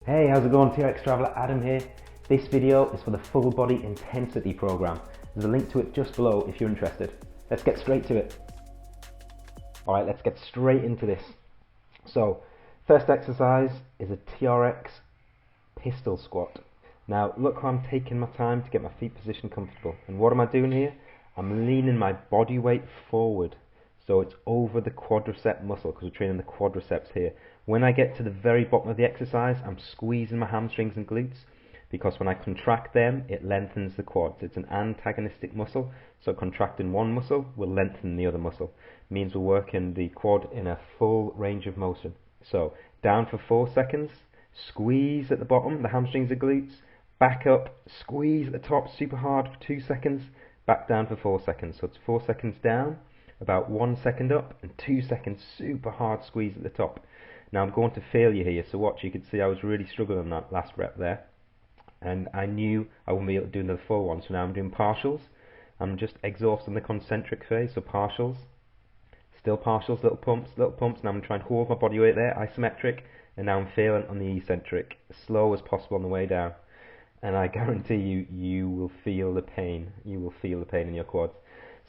Hey, how's it going? TRX Traveler Adam here. This video is for the full body intensity program. There's a link to it just below if you're interested. Let's get straight to it. Alright, let's get straight into this. So, first exercise is a TRX pistol squat. Now, look how I'm taking my time to get my feet positioned comfortable. And what am I doing here? I'm leaning my body weight forward. So it's over the quadricep muscle because we're training the quadriceps here. When I get to the very bottom of the exercise, I'm squeezing my hamstrings and glutes because when I contract them, it lengthens the quads. It's an antagonistic muscle, so contracting one muscle will lengthen the other muscle. It means we're working the quad in a full range of motion. So down for 4 seconds, squeeze at the bottom, the hamstrings and glutes, back up, squeeze at the top super hard for 2 seconds, back down for 4 seconds. So it's 4 seconds down, about 1 second up, and 2 seconds super hard squeeze at the top. Now I'm going to failure here, so watch, you can see I was really struggling on that last rep there, and I knew I wouldn't be able to do the full one, so now I'm doing partials. I'm just exhausting the concentric phase, so partials, still partials, little pumps, now I'm trying to hold my body weight there, isometric, and now I'm failing on the eccentric, as slow as possible on the way down, and I guarantee you will feel the pain, in your quads.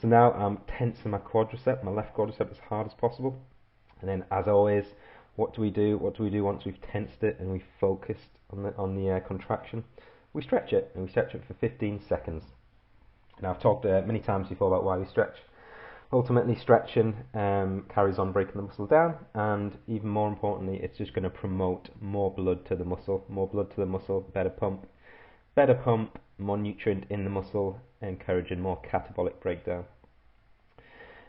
So now I'm tensing my quadricep, my left quadricep as hard as possible, and then as always, what do we do once we've tensed it and we've focused on the contraction? We stretch it, and we stretch it for 15 seconds. Now I've talked many times before about why we stretch. Ultimately, stretching carries on breaking the muscle down, and even more importantly, it's just going to promote more blood to the muscle. More blood to the muscle, better pump, more nutrient in the muscle, encouraging more catabolic breakdown.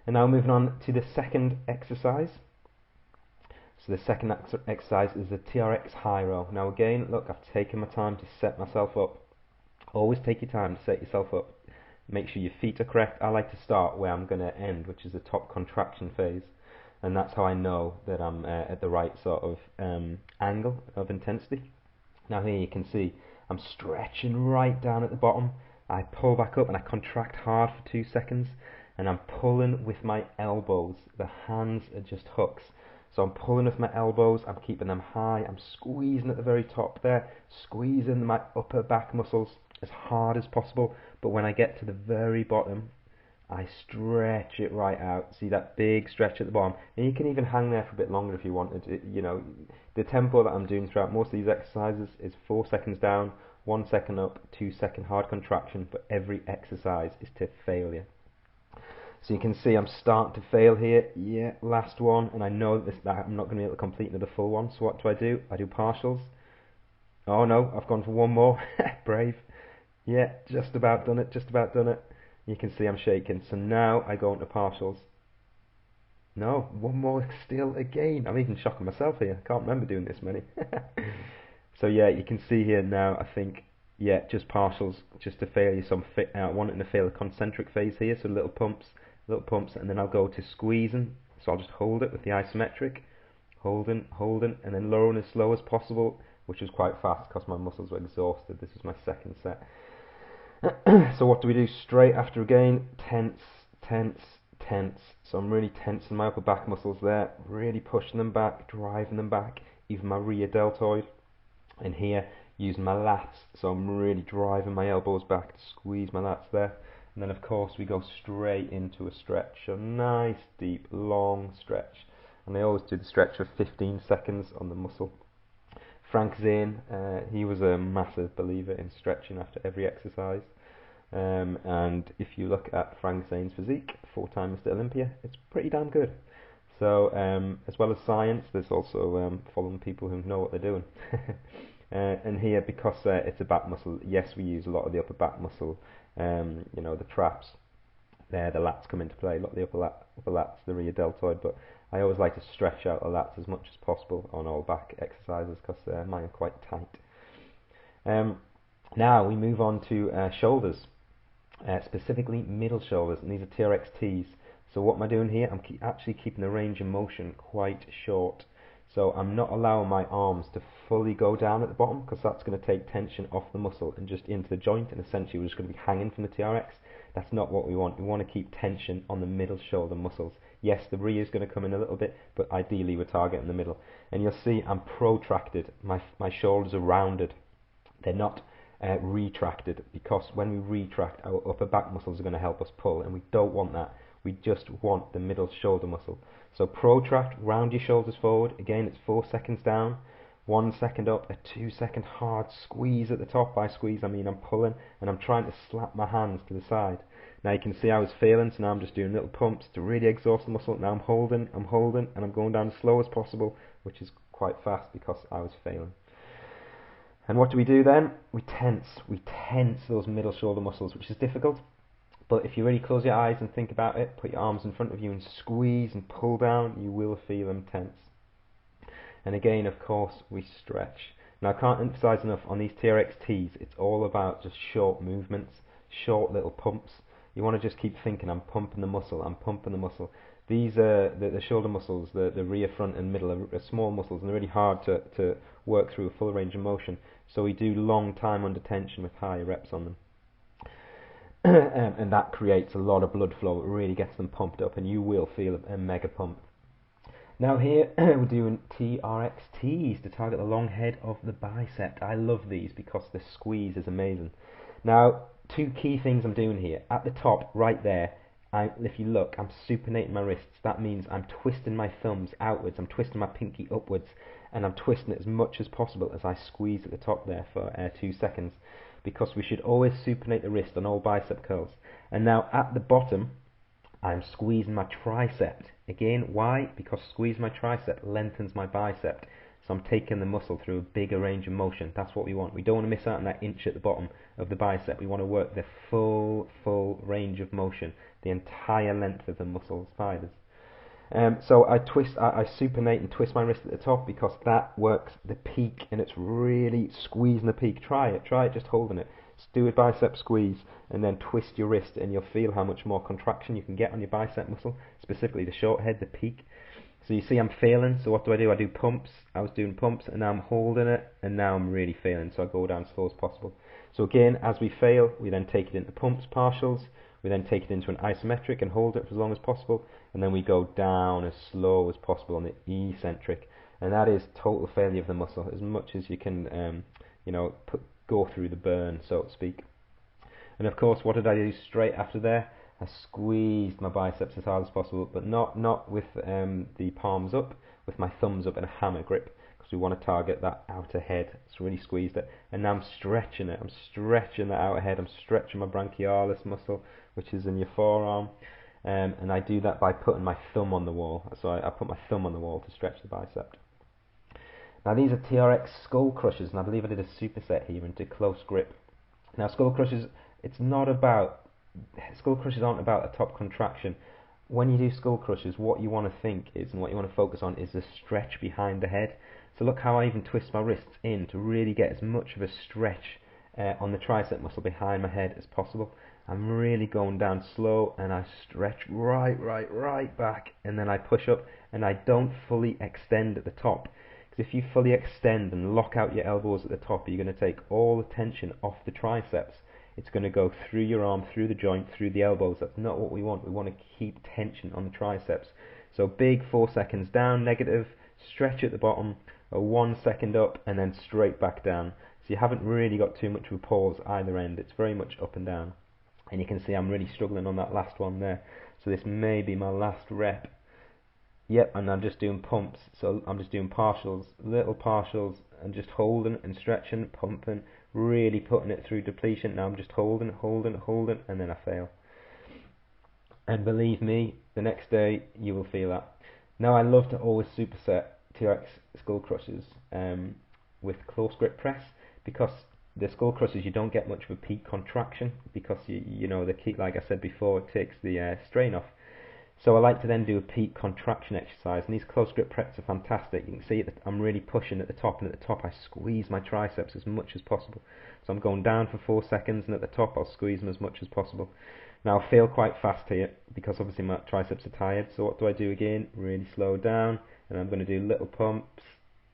And now moving on to the second exercise. So the second exercise is the TRX high row. Now again, look, I've taken my time to set myself up. Always take your time to set yourself up. Make sure your feet are correct. I like to start where I'm going to end, which is the top contraction phase. And that's how I know that I'm at the right sort of angle of intensity. Now here you can see I'm stretching right down at the bottom. I pull back up and I contract hard for 2 seconds. And I'm pulling with my elbows. The hands are just hooks. So I'm pulling with my elbows, I'm keeping them high, I'm squeezing at the very top there, squeezing my upper back muscles as hard as possible, but when I get to the very bottom, I stretch it right out. See that big stretch at the bottom, and you can even hang there for a bit longer if you wanted. You know, the tempo that I'm doing throughout most of these exercises is 4 seconds down, 1 second up, 2 second hard contraction, but every exercise is to failure. So you can see I'm starting to fail here. Yeah, last one, and I know that I'm not going to be able to complete another full one. So what do? I do partials. Oh no, I've gone for one more. Brave. Yeah, just about done it. You can see I'm shaking. So now I go into partials. No, one more still again. I'm even shocking myself here. I can't remember doing this many. So yeah, you can see here now. I think. Yeah, just partials, just to fail you. So I'm wanting to fail the concentric phase here. So little pumps, and then I'll go to squeezing. So I'll just hold it with the isometric, holding, and then lowering as slow as possible, which was quite fast because my muscles were exhausted. This is my second set. So what do we do straight after again? Tense. So I'm really tensing my upper back muscles there, really pushing them back, driving them back, even my rear deltoid. And here, using my lats, so I'm really driving my elbows back to squeeze my lats there. And then of course we go straight into a stretch, a nice deep long stretch, and I always do the stretch for 15 seconds on the muscle. Frank Zane, he was a massive believer in stretching after every exercise, and if you look at Frank Zane's physique, 4-time Mr. Olympia, it's pretty damn good. So as well as science, there's also following people who know what they're doing. And here, because it's a back muscle, yes, we use a lot of the upper back muscle, you know, the traps, there the lats come into play, a lot of the upper lats, the rear deltoid, but I always like to stretch out the lats as much as possible on all back exercises because mine are quite tight. Now we move on to shoulders, specifically middle shoulders, and these are TRX Ts. So what am I doing here? I'm actually keeping the range of motion quite short. So I'm not allowing my arms to fully go down at the bottom because that's going to take tension off the muscle and just into the joint, and essentially we're just going to be hanging from the TRX. That's not what we want. We want to keep tension on the middle shoulder muscles. Yes, the rear is going to come in a little bit, but ideally we're targeting the middle. And you'll see I'm protracted. My shoulders are rounded. They're not retracted, because when we retract, our upper back muscles are going to help us pull, and we don't want that. We just want the middle shoulder muscle. So protract, round your shoulders forward. Again, it's 4 seconds down, 1 second up, a 2 second hard squeeze at the top. By squeeze, I mean I'm pulling, and I'm trying to slap my hands to the side. Now you can see I was failing, so now I'm just doing little pumps to really exhaust the muscle. Now I'm holding, and I'm going down as slow as possible, which is quite fast because I was failing. And what do we do then? We tense those middle shoulder muscles, which is difficult. But if you really close your eyes and think about it, put your arms in front of you and squeeze and pull down, you will feel them tense. And again, of course, we stretch. Now I can't emphasize enough on these TRX tees, it's all about just short movements, short little pumps. You want to just keep thinking, I'm pumping the muscle, I'm pumping the muscle. These the shoulder muscles, the rear, front and middle are small muscles, and they're really hard to work through a full range of motion. So we do long time under tension with higher reps on them. And that creates a lot of blood flow. It really gets them pumped up, and you will feel a mega pump. Now here we're doing TRX tees to target the long head of the bicep. I love these because the squeeze is amazing. Now, two key things I'm doing here. At the top, right there, if you look, I'm supinating my wrists. That means I'm twisting my thumbs outwards, I'm twisting my pinky upwards, and I'm twisting it as much as possible as I squeeze at the top there for 2 seconds, because we should always supinate the wrist on all bicep curls. And now at the bottom, I'm squeezing my tricep. Again, why? Because squeeze my tricep lengthens my bicep. So I'm taking the muscle through a bigger range of motion. That's what we want. We don't want to miss out on that inch at the bottom of the bicep. We want to work the full range of motion, the entire length of the muscles, fibers. So I supinate and twist my wrist at the top, because that works the peak, and it's really squeezing the peak. Try it, just holding it. Just do a bicep squeeze and then twist your wrist, and you'll feel how much more contraction you can get on your bicep muscle, specifically the short head, the peak. So you see I'm failing, so what do? I do pumps. I was doing pumps, and now I'm holding it, and now I'm really failing, so I go down as slow as possible. So again, as we fail, we then take it into pumps, partials. We then take it into an isometric and hold it for as long as possible, and then we go down as slow as possible on the eccentric, and that is total failure of the muscle, as much as you can, go through the burn, so to speak. And of course, what did I do straight after there? I squeezed my biceps as hard as possible, but not with the palms up, with my thumbs up in a hammer grip, because we want to target that outer head. So really squeezed it, and now I'm stretching it. I'm stretching the outer head. I'm stretching my branchialis muscle, which is in your forearm, and I do that by putting my thumb on the wall. So I put my thumb on the wall to stretch the bicep. Now these are TRX skull crushers, and I believe I did a superset here into close grip. Now skull crushers, skull crushers aren't about a top contraction. When you do skull crushers, what you want to think is, and what you want to focus on, is the stretch behind the head. So look how I even twist my wrists in to really get as much of a stretch on the tricep muscle behind my head as possible. I'm really going down slow, and I stretch right back, and then I push up, and I don't fully extend at the top. Because if you fully extend and lock out your elbows at the top, you're going to take all the tension off the triceps. It's going to go through your arm, through the joint, through the elbows. That's not what we want. We want to keep tension on the triceps. So big 4 seconds down, negative, stretch at the bottom, a 1 second up, and then straight back down. So you haven't really got too much of a pause either end. It's very much up and down. And you can see I'm really struggling on that last one there. So this may be my last rep. Yep, and I'm just doing pumps. So I'm just doing partials, little partials, and just holding and stretching, pumping, really putting it through depletion. Now I'm just holding, and then I fail. And believe me, the next day you will feel that. Now I love to always superset TRX skull crushers with close grip press, because the skull crushers you don't get much of a peak contraction, because the key, like I said before, it takes the strain off. So I like to then do a peak contraction exercise, and these close grip preps are fantastic. You can see that I'm really pushing at the top, and at the top I squeeze my triceps as much as possible. So I'm going down for 4 seconds, and at the top I'll squeeze them as much as possible. Now I fail quite fast here, because obviously my triceps are tired, so what do I do again? Really slow down, and I'm going to do little pumps,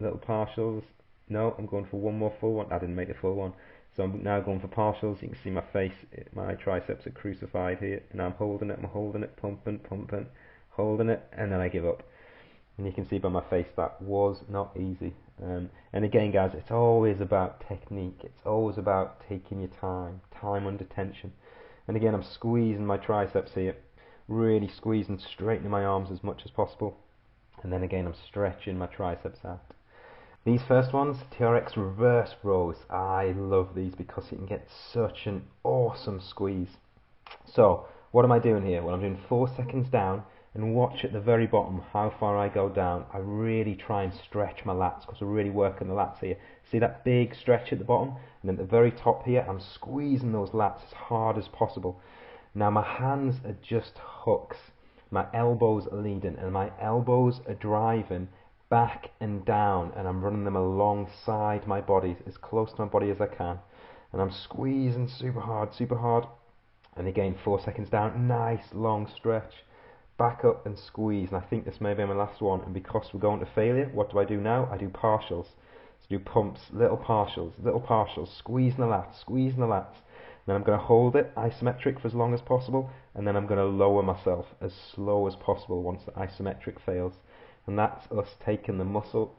little partials. No, I'm going for one more full one. I didn't make a full one. So I'm now going for partials. You can see my face, my triceps are crucified here, and I'm holding it, pumping, holding it, and then I give up. And you can see by my face that was not easy. And again, guys, it's always about technique. It's always about taking your time under tension. And again, I'm squeezing my triceps here, really squeezing, straightening my arms as much as possible. And then again, I'm stretching my triceps out. These first ones, TRX reverse rows, I love these because you can get such an awesome squeeze. So, what am I doing here? Well, I'm doing 4 seconds down, and watch at the very bottom how far I go down. I really try and stretch my lats because we're really working the lats here. See that big stretch at the bottom? And at the very top here, I'm squeezing those lats as hard as possible. Now my hands are just hooks. My elbows are leading, and my elbows are driving back and down, and I'm running them alongside my body, as close to my body as I can, and I'm squeezing super hard, and again 4 seconds down, nice long stretch, back up and squeeze. And I think this may be my last one, and because we're going to failure, what do I do now? I do partials. So do pumps, little partials, squeezing the lats, then I'm going to hold it isometric for as long as possible, and then I'm going to lower myself as slow as possible once the isometric fails. And that's us taking the muscle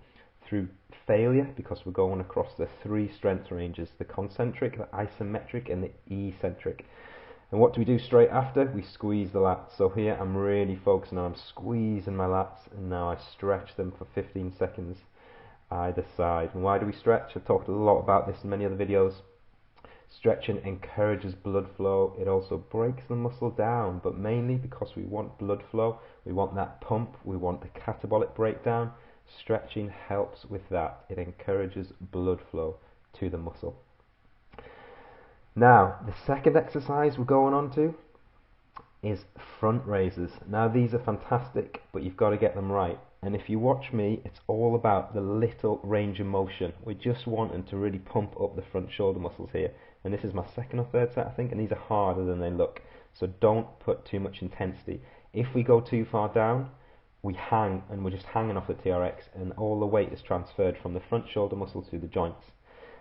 through failure, because we're going across the 3 strength ranges, the concentric, the isometric, and the eccentric. And what do we do straight after? We squeeze the lats. So here I'm really focusing on, I'm squeezing my lats, and now I stretch them for 15 seconds either side. And why do we stretch? I've talked a lot about this in many other videos. Stretching encourages blood flow. It also breaks the muscle down, but mainly because we want blood flow, we want that pump, we want the catabolic breakdown. Stretching helps with that. It encourages blood flow to the muscle. Now, the second exercise we're going on to is front raises. Now, these are fantastic, but you've got to get them right. And if you watch me, it's all about the little range of motion. We're just wanting to really pump up the front shoulder muscles here. And this is my second or third set, I think, and these are harder than they look. So don't put too much intensity. If we go too far down, we hang, and we're just hanging off the TRX, and all the weight is transferred from the front shoulder muscle to the joints.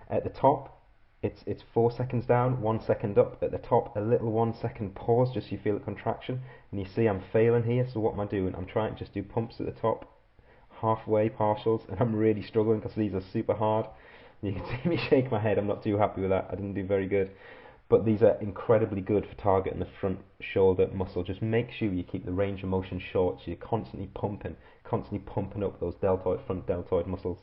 At the top, it's 4 seconds down, 1 second up. At the top, a little 1 second pause, just so you feel the contraction. And you see I'm failing here, so what am I doing? I'm trying to just do pumps at the top, halfway partials, and I'm really struggling because these are super hard. You can see me shake my head. I'm not too happy with that. I didn't do very good. But these are incredibly good for targeting the front shoulder muscle. Just make sure you keep the range of motion short, so you're constantly pumping up those front deltoid muscles.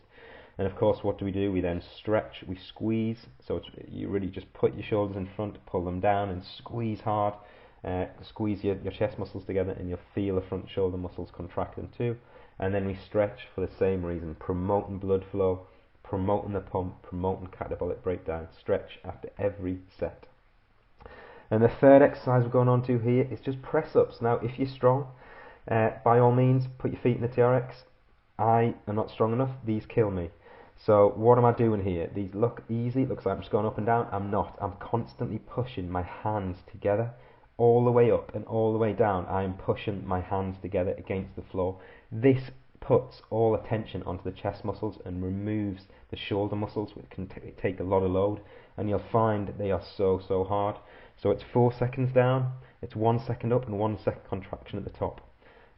And of course, what do? We then stretch, we squeeze. So you really just put your shoulders in front, pull them down, and squeeze hard. Squeeze your chest muscles together, and you'll feel the front shoulder muscles contracting too. And then we stretch for the same reason, promoting blood flow, promoting the pump, promoting catabolic breakdown. Stretch after every set. And the third exercise we're going on to here is just press-ups. Now, if you're strong, by all means, put your feet in the TRX. I am not strong enough. These kill me. So what am I doing here? These look easy. It looks like I'm just going up and down. I'm not. I'm constantly pushing my hands together all the way up and all the way down. I am pushing my hands together against the floor. This puts all attention onto the chest muscles and removes the shoulder muscles, which can take a lot of load, and you'll find they are so hard. So it's 4 seconds down, it's 1 second up, and 1 second contraction at the top.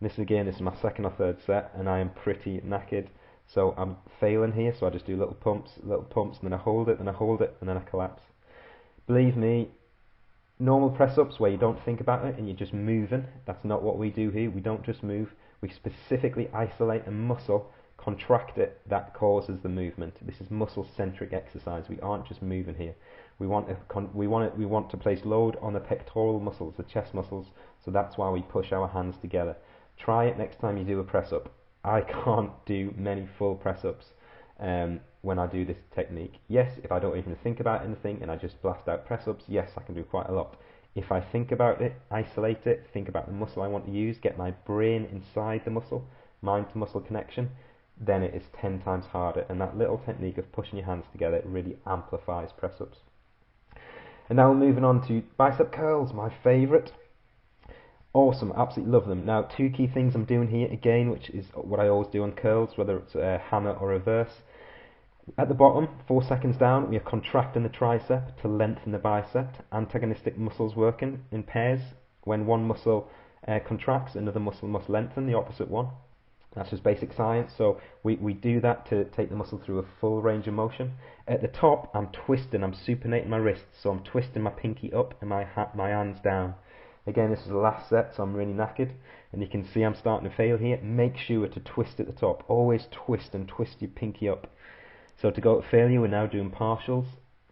And this is my second or third set, and I am pretty knackered. So I'm failing here, so I just do little pumps, and then I hold it, and then I collapse. Believe me, normal press-ups where you don't think about it and you're just moving, that's not what we do here. We don't just move, we specifically isolate a muscle, contract it, that causes the movement. This is muscle-centric exercise. We aren't just moving here. We want to place load on the pectoral muscles, the chest muscles, so that's why we push our hands together. Try it next time you do a press-up. I can't do many full press-ups when I do this technique. Yes, if I don't even think about anything and I just blast out press-ups, yes, I can do quite a lot. If I think about it, isolate it, think about the muscle I want to use, get my brain inside the muscle, mind-to-muscle connection, then it is 10 times harder. And that little technique of pushing your hands together really amplifies press-ups. And now we're moving on to bicep curls, my favourite. Awesome, absolutely love them. Now, 2 key things I'm doing here again, which is what I always do on curls, whether it's a hammer or reverse. At the bottom, 4 seconds down, we are contracting the tricep to lengthen the bicep. Antagonistic muscles working in pairs. When one muscle contracts, another muscle must lengthen, the opposite one. That's just basic science. So we do that to take the muscle through a full range of motion. At the top, I'm twisting, I'm supinating my wrists, so I'm twisting my pinky up and my hands down. Again, this is the last set, so I'm really knackered, and you can see I'm starting to fail here. Make sure to twist at the top. Always twist and twist your pinky up. So to go to failure, we're now doing partials,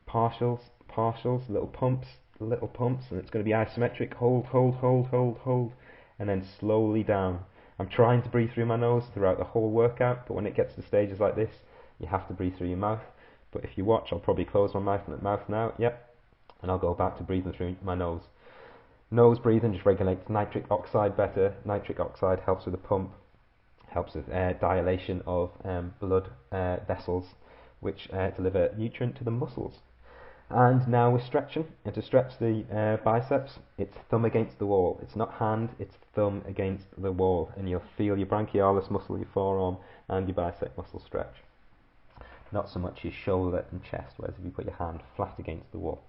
partials, partials, little pumps, and it's going to be isometric. Hold, hold, hold, hold, hold, and then slowly down. I'm trying to breathe through my nose throughout the whole workout, but when it gets to stages like this, you have to breathe through your mouth. But if you watch, I'll probably close my mouth now, yep, and I'll go back to breathing through my nose. Nose breathing just regulates nitric oxide better. Nitric oxide helps with the pump, helps with dilation of blood vessels, which deliver nutrient to the muscles. And now we're stretching, and to stretch the biceps, it's thumb against the wall. It's not hand, it's thumb against the wall, and you'll feel your branchialis muscle, your forearm, and your bicep muscle stretch. Not so much your shoulder and chest, whereas if you put your hand flat against the wall.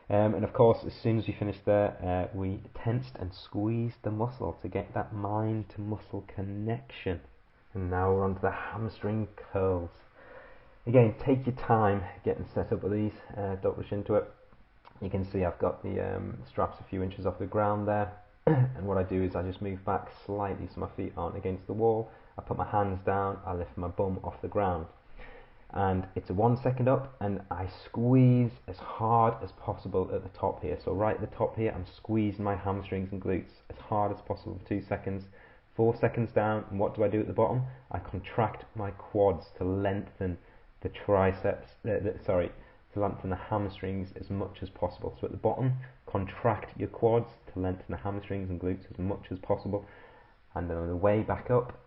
And of course, as soon as we finished there, we tensed and squeezed the muscle to get that mind to muscle connection. And now we're on to the hamstring curls. Again, take your time getting set up with these, don't rush into it. You can see I've got the straps a few inches off the ground there, and what I do is I just move back slightly so my feet aren't against the wall. I put my hands down, I lift my bum off the ground, and it's a 1 second up, and I squeeze as hard as possible at the top here. So right at the top here, I'm squeezing my hamstrings and glutes as hard as possible for 2 seconds. 4 seconds down, and what do I do at the bottom? I contract my quads to lengthen the triceps, to lengthen the hamstrings as much as possible. So at the bottom, contract your quads to lengthen the hamstrings and glutes as much as possible. And then on the way back up,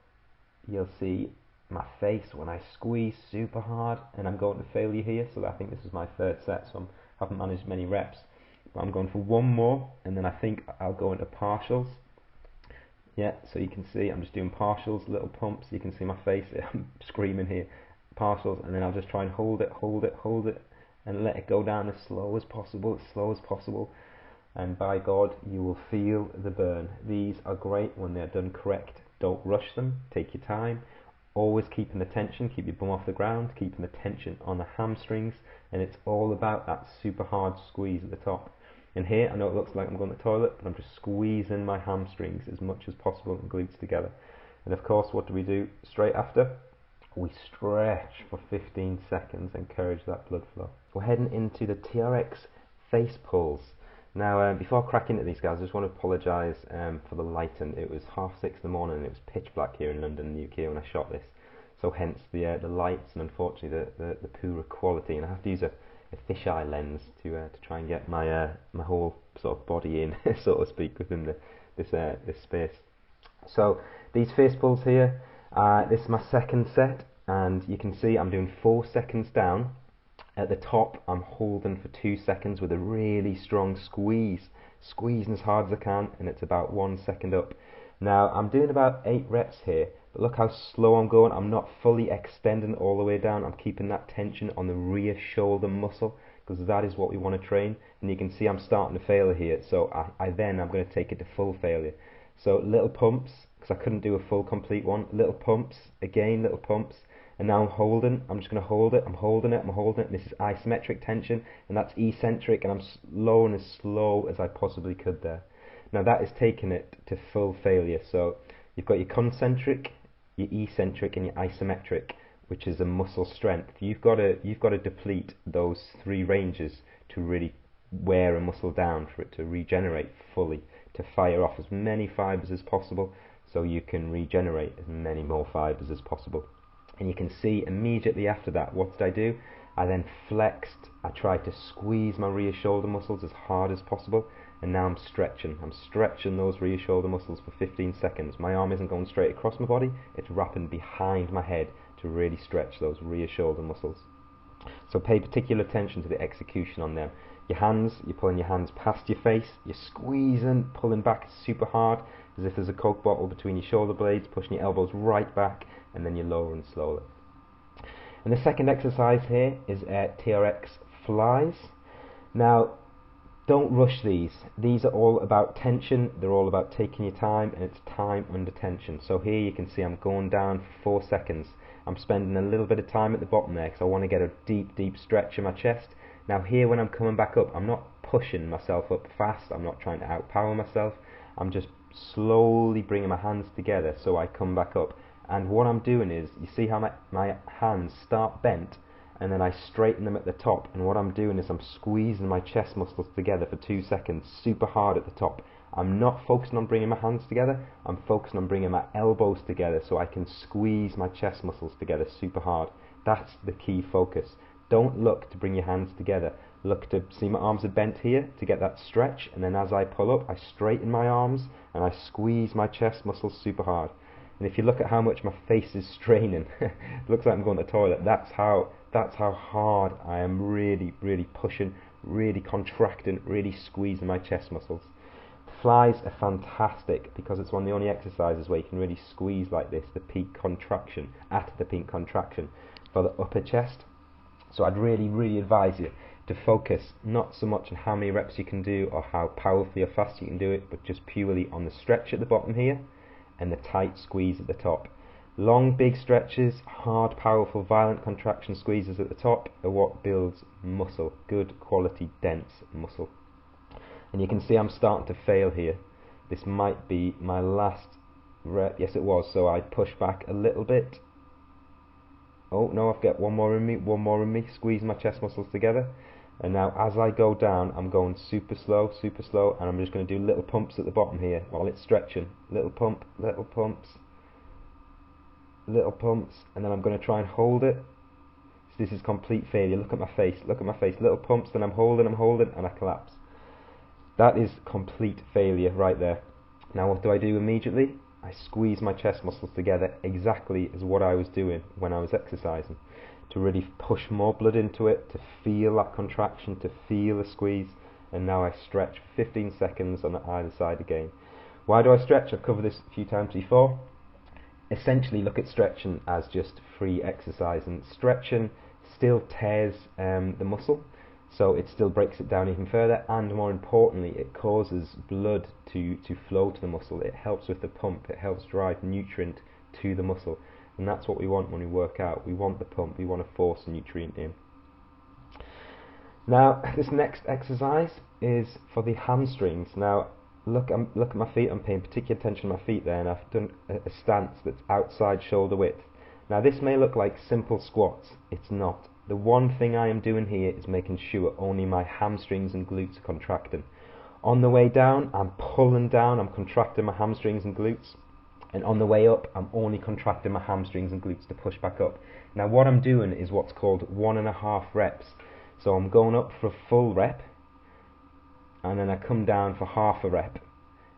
you'll see my face when I squeeze super hard, and I'm going to failure here. So I think this is my third set, so I haven't managed many reps. But I'm going for one more, and then I think I'll go into partials. Yeah, so you can see I'm just doing partials, little pumps. You can see my face, I'm screaming here. Partials, and then I'll just try and hold it, and let it go down as slow as possible, and by God, you will feel the burn. These are great when they're done correct. Don't rush them, take your time, always keeping the tension, keep your bum off the ground, keeping the tension on the hamstrings, and it's all about that super hard squeeze at the top. And here, I know it looks like I'm going to the toilet, but I'm just squeezing my hamstrings as much as possible and glutes together. And of course, what do we do straight after? We stretch for 15 seconds, encourage that blood flow. We're heading into the TRX face pulls. Now, before cracking into these guys, I just want to apologise for the lighting. It was 6:30 in the morning, and it was pitch black here in London, in the UK, when I shot this. So hence the lights, and unfortunately the poor quality. And I have to use a fisheye lens to try and get my my whole sort of body in, so to speak, within this space. So these face pulls here. This is my second set, and you can see I'm doing 4 seconds down. At the top, I'm holding for 2 seconds with a really strong squeeze, squeezing as hard as I can, and it's about 1 second up. Now, I'm doing about 8 reps here, but look how slow I'm going. I'm not fully extending all the way down. I'm keeping that tension on the rear shoulder muscle, because that is what we want to train. And you can see I'm starting to fail here, so I'm going to take it to full failure. So little pumps, because I couldn't do a full complete one. Little pumps, again little pumps, and now I'm holding. I'm just going to hold it. I'm holding it. This is isometric tension, and that's eccentric, and I'm slowing as slow as I possibly could there. Now that is taking it to full failure. So you've got your concentric, your eccentric, and your isometric, which is a muscle strength. You've got to deplete those 3 ranges to really wear a muscle down, for it to regenerate fully, to fire off as many fibers as possible, so you can regenerate as many more fibers as possible. And you can see immediately after that, what did I do? I then flexed. I tried to squeeze my rear shoulder muscles as hard as possible, and now I'm stretching. I'm stretching those rear shoulder muscles for 15 seconds. My arm isn't going straight across my body, it's wrapping behind my head to really stretch those rear shoulder muscles. So pay particular attention to the execution on them. Your hands, you're pulling your hands past your face, you're squeezing, pulling back super hard, as if there's a Coke bottle between your shoulder blades, pushing your elbows right back, and then you're lowering slowly. And the second exercise here is TRX flies. Now, Don't rush these. These are all about tension. They're all about taking your time, and it's time under tension. So here you can see I'm going down for 4 seconds. I'm spending a little bit of time at the bottom there because I want to get a deep stretch in my chest. Now here when I'm coming back up, I'm not pushing myself up fast. I'm not trying to outpower myself. I'm just slowly bringing my hands together so I come back up. And what I'm doing is, you see how my hands start bent, and then I straighten them at the top, and what I'm doing is I'm squeezing my chest muscles together for 2 seconds, super hard at the top. I'm not focusing on bringing my hands together, I'm focusing on bringing my elbows together so I can squeeze my chest muscles together super hard. That's the key focus. Don't look to bring your hands together. Look to see my arms are bent here to get that stretch, and then as I pull up, I straighten my arms and I squeeze my chest muscles super hard. And if you look at how much my face is straining, it looks like I'm going to the toilet. That's how hard I am really pushing, really contracting, really squeezing my chest muscles. Flies are fantastic because it's one of the only exercises where you can really squeeze like this, the peak contraction, at the peak contraction for the upper chest. So I'd really advise you to focus not so much on how many reps you can do or how powerfully or fast you can do it, but just purely on the stretch at the bottom here and the tight squeeze at the top. Long big stretches, hard powerful violent contraction squeezes at the top are what builds muscle, good quality dense muscle. And you can see I'm starting to fail here. This might be my last rep. Yes it was, so I push back a little bit. Oh no, I've got one more in me, squeeze my chest muscles together. And now as I go down, I'm going super slow, and I'm just going to do little pumps at the bottom here while it's stretching. Little pump, little pumps, and then I'm going to try and hold it. So this is complete failure. Look at my face, little pumps, then I'm holding, and I collapse. That is complete failure right there. Now what do I do immediately? I squeeze my chest muscles together exactly as what I was doing when I was exercising, to really push more blood into it, to feel that contraction, to feel the squeeze. And now I stretch 15 seconds on either side again. Why do I stretch? I've covered this a few times before. Essentially look at stretching as just free exercise, and stretching still tears the muscle, so it still breaks it down even further, and more importantly it causes blood to flow to the muscle. It helps with the pump, it helps drive nutrient to the muscle, and that's what we want when we work out. We want the pump, we want to force nutrient in. Now this next exercise is for the hamstrings. Now look at my feet. I'm paying particular attention to my feet there, and I've done a stance that's outside shoulder width. Now this may look like simple squats, it's not. The one thing I am doing here is making sure only my hamstrings and glutes are contracting. On the way down, I'm pulling down, I'm contracting my hamstrings and glutes, and on the way up, I'm only contracting my hamstrings and glutes to push back up. Now what I'm doing is what's called 1.5 reps. So I'm going up for a full rep, and then I come down for half a rep,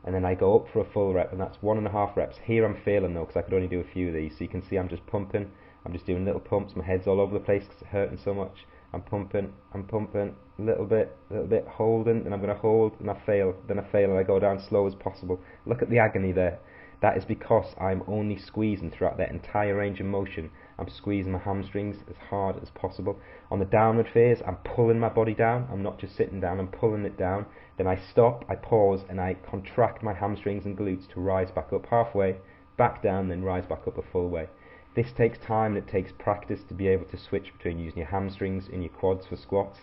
and then I go up for a full rep, and that's 1.5 reps. Here I'm failing though, because I could only do a few of these. So you can see I'm just pumping, I'm just doing little pumps, my head's all over the place because it's hurting so much. I'm pumping, a little bit, holding, and I'm going to hold, and I fail, then I fail, and I go down slow as possible. Look at the agony there. That is because I'm only squeezing throughout that entire range of motion. I'm squeezing my hamstrings as hard as possible. On the downward phase, I'm pulling my body down. I'm not just sitting down, I'm pulling it down. Then I stop, I pause, and I contract my hamstrings and glutes to rise back up halfway, back down, then rise back up a full way. This takes time, and it takes practice to be able to switch between using your hamstrings and your quads for squats.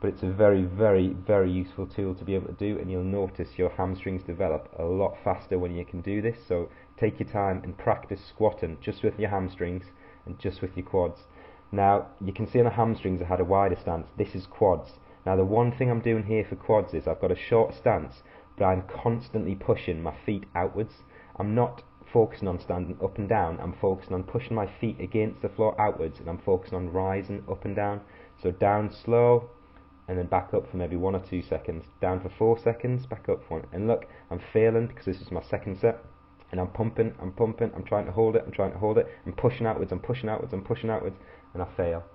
But it's a very useful tool to be able to do, and you'll notice your hamstrings develop a lot faster when you can do this. So take your time and practice squatting just with your hamstrings and just with your quads. Now you can see on the hamstrings I had a wider stance. This is quads. Now the one thing I'm doing here for quads is I've got a short stance, but I'm constantly pushing my feet outwards. I'm not focusing on standing up and down, I'm focusing on pushing my feet against the floor outwards, and I'm focusing on rising up and down. So down slow, and then back up for maybe 1 or 2 seconds, down for 4 seconds, back up for 1. And look, I'm failing because this is my second set, and I'm pumping, I'm trying to hold it, I'm pushing outwards, and I fail.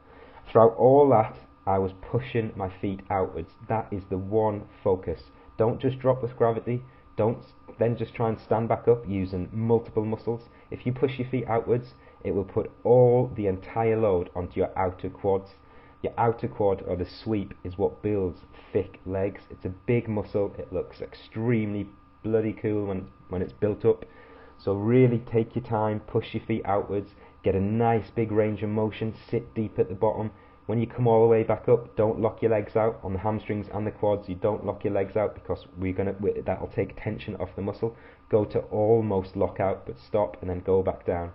Throughout all that, I was pushing my feet outwards. That is the one focus. Don't just drop with gravity, don't then just try and stand back up using multiple muscles. If you push your feet outwards, it will put all the entire load onto your outer quads. Your outer quad, or the sweep, is what builds thick legs. It's a big muscle. It looks extremely bloody cool when it's built up. So really take your time, push your feet outwards, get a nice big range of motion, sit deep at the bottom. When you come all the way back up, don't lock your legs out. On the hamstrings and the quads, you don't lock your legs out, because that'll take tension off the muscle. Go to almost lock out, but stop and then go back down.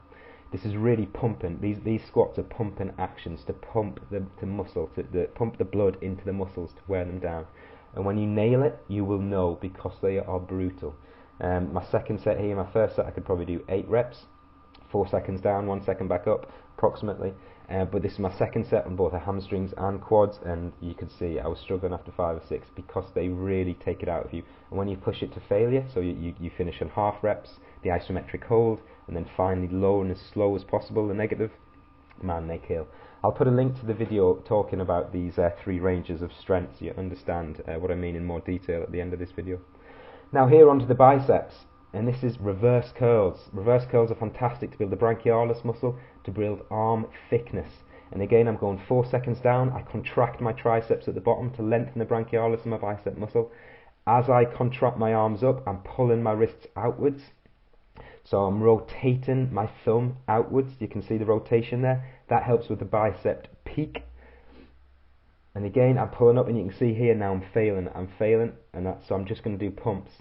This is really pumping. These squats are pumping actions to pump the muscle, pump the blood into the muscles to wear them down. And when you nail it, you will know, because they are brutal. My second set here, my first set, I could probably do 8 reps, 4 seconds down, 1 second back up, approximately. But this is my second set on both the hamstrings and quads, and you can see I was struggling after 5 or 6, because they really take it out of you. And when you push it to failure, so you finish on half reps, the isometric hold, and then finally low and as slow as possible, the negative, man, they kill. I'll put a link to the video talking about these 3 ranges of strength, so you understand what I mean in more detail at the end of this video. Now here onto the biceps, and this is reverse curls. Reverse curls are fantastic to build the brachialis muscle, to build arm thickness. And again, I'm going 4 seconds down. I contract my triceps at the bottom to lengthen the brachialis and my bicep muscle. As I contract my arms up, I'm pulling my wrists outwards. So I'm rotating my thumb outwards. You can see the rotation there. That helps with the bicep peak. And again, I'm pulling up, and you can see here now I'm failing, and so I'm just going to do pumps.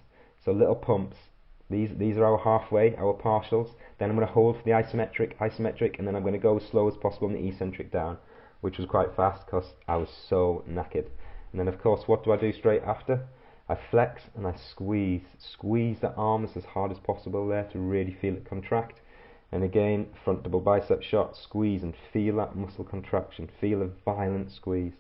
So little pumps. These are our halfway, our partials. Then I'm going to hold for the isometric, and then I'm going to go as slow as possible on the eccentric down, which was quite fast because I was so knackered. And then of course, what do I do straight after? I flex and I squeeze the arms as hard as possible there to really feel it contract. And again, front double bicep shot, squeeze and feel that muscle contraction, feel a violent squeeze.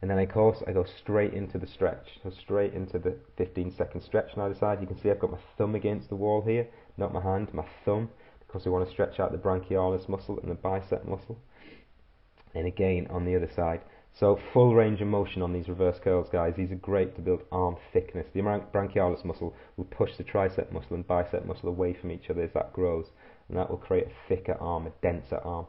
And then of course I go straight into the stretch, so straight into the 15-second stretch on either side. You can see I've got my thumb against the wall here, not my hand, my thumb, because we want to stretch out the brachialis muscle and the bicep muscle. And again on the other side. So full range of motion on these reverse curls, guys. These are great to build arm thickness. The brachialis muscle will push the tricep muscle and bicep muscle away from each other as that grows, and that will create a thicker arm, a denser arm.